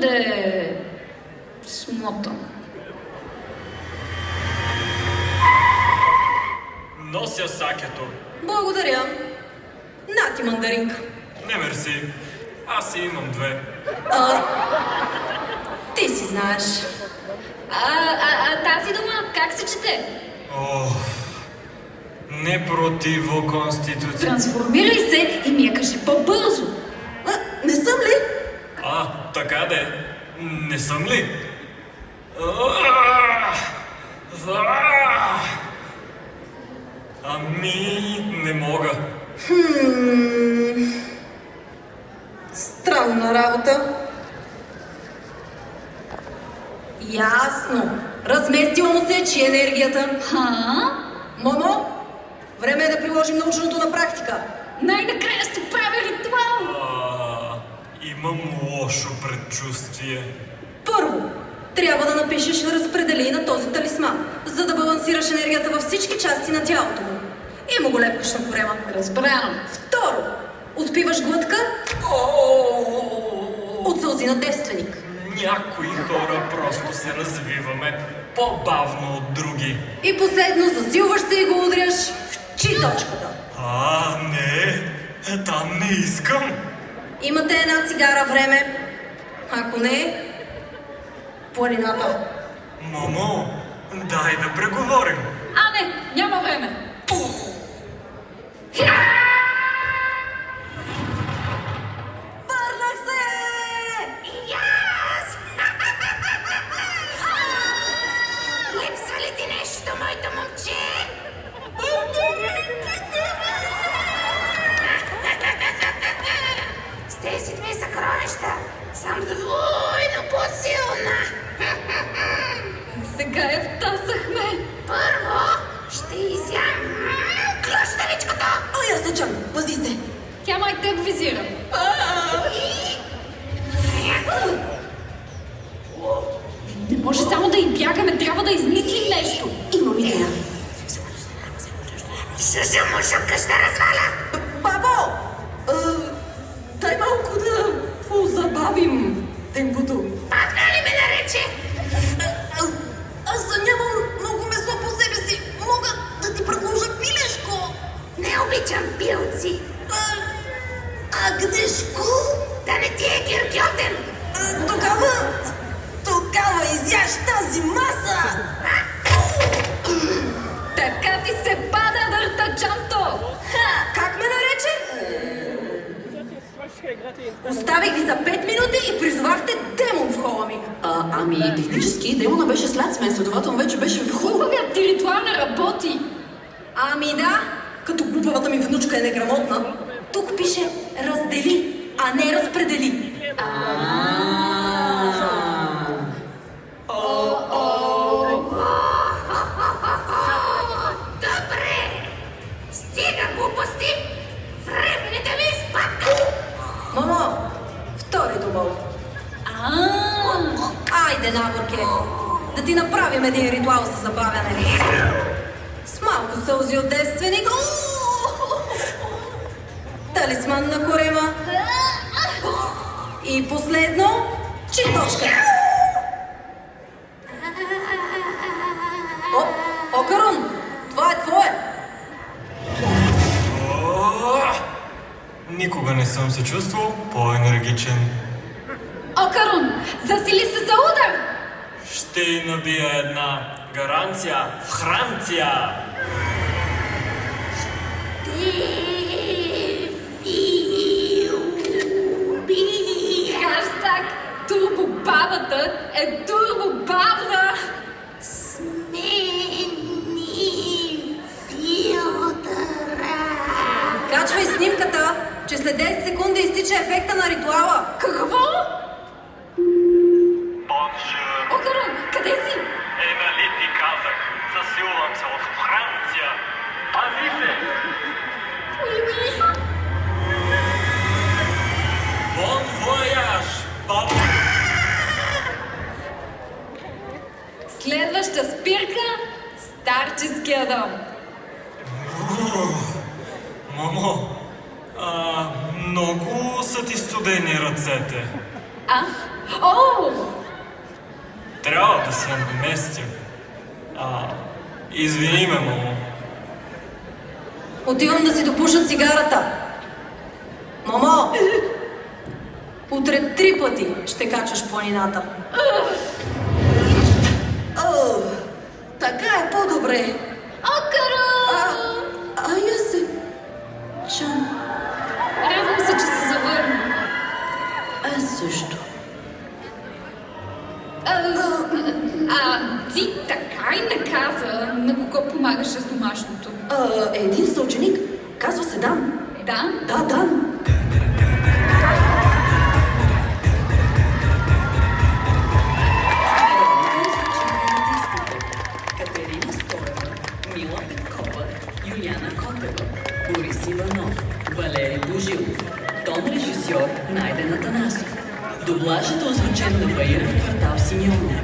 бъде смотан. Нося сакето. Благодаря. На ти мандаринка. Не мерси. Аз си имам две. Ти си знаеш. Тази дума как се чете? О, не противо Конституция. Трансформирай се и ми я кажи по-бързо. Не съм ли? Така де. Не съм ли? Ами, не мога. Странна работа. Ясно. Разместила му се, че енергията. Момо, време е да приложим научното на практика. Най-накрая ще правя ритуал. Имам лошо предчувствие. Първо, трябва да напишеш разпредели на този талисман, за да балансираш енергията във всички части на тялото му. Има го лепкаш на корема. Разбрано. Второ, отпиваш глътка от сълзи на девственик. Някои хора просто се развиваме по-бавно от други. И последно, засилваш се и го удряш в читочката. Не, там не искам. Имате една цигара време. Ако не, планината. Мамо, дай да преговорим. Не, няма време. Върнах се! Липсва ли ти нещо, моето момче? С тези две съкровища съм двойно по-силна. Сега я втасахме. Първо ще изям клащавичката. Я зачам, пази се. Тя май теб визира. Не може само да й бягаме, трябва да измислим нещо. Имам идея. Шушумушука ще разваля. Бабо! Дай малко да позабавим темпото. Патна ли ме нарече? Аз нямам много месо по себе си. Мога да ти предложа пилешко. Не обичам пилци. Агнешко? Да не ти е киргьотен. Тогава изяж тази маса. Така ти се пада, дъртачанто! Как ме нарече? Оставих ви за 5 минути и призовахте демон в хола ми. Ами, технически демона беше след мен, следователно вече беше в хола. Хубавият ти ритуал не работи. Ами да, като глупавата ми внучка е неграмотна. Тук пише раздели, а не разпредели. Добре. Стига глупости. Време ли да ми изпадка? Мамо, втори дубъл. Айде, наборке, да ти направим един ритуал за забавяне. С малко сълзи от девственик. Талисман на корема. И последно, читочка. Окарун, това е твое. Никога не съм се чувствал по-енергичен. Окарун, засили се за удар! Ще й набия една гаранция в Франция. Хаштаг турбобабата е турбобавна! Смени филтъра. Качвай снимката, че след 10 секунди изтича ефекта на ритуала. Какво? Бонжур! Окарун, къде си? Нали ти казах, засилвам се от Франция. Пази се! Бон вояж, бабо! Следваща спирка – старческия дом. Мамо, много са ти студени ръцете. О! Трябва да се наместим. Извини ме, мамо. Отивам да си допуша цигарата. Мамо! Утре 3 пъти ще качваш планината. О, така е по-добре. Окара! Я се... Чан, Радвам се, че се завърна. аз също. Ти така и не каза на кого помагаш с домашното. Един съученик, казва се Дан. Да? Да, Дан. Катерина Стоева, Мила Петкова, Юлиана Котева, Борис Иванов, Валери Божилов, тон режисьор Найден Атанасов. Дублажът е озвучен на Баира в квартал Симеонове.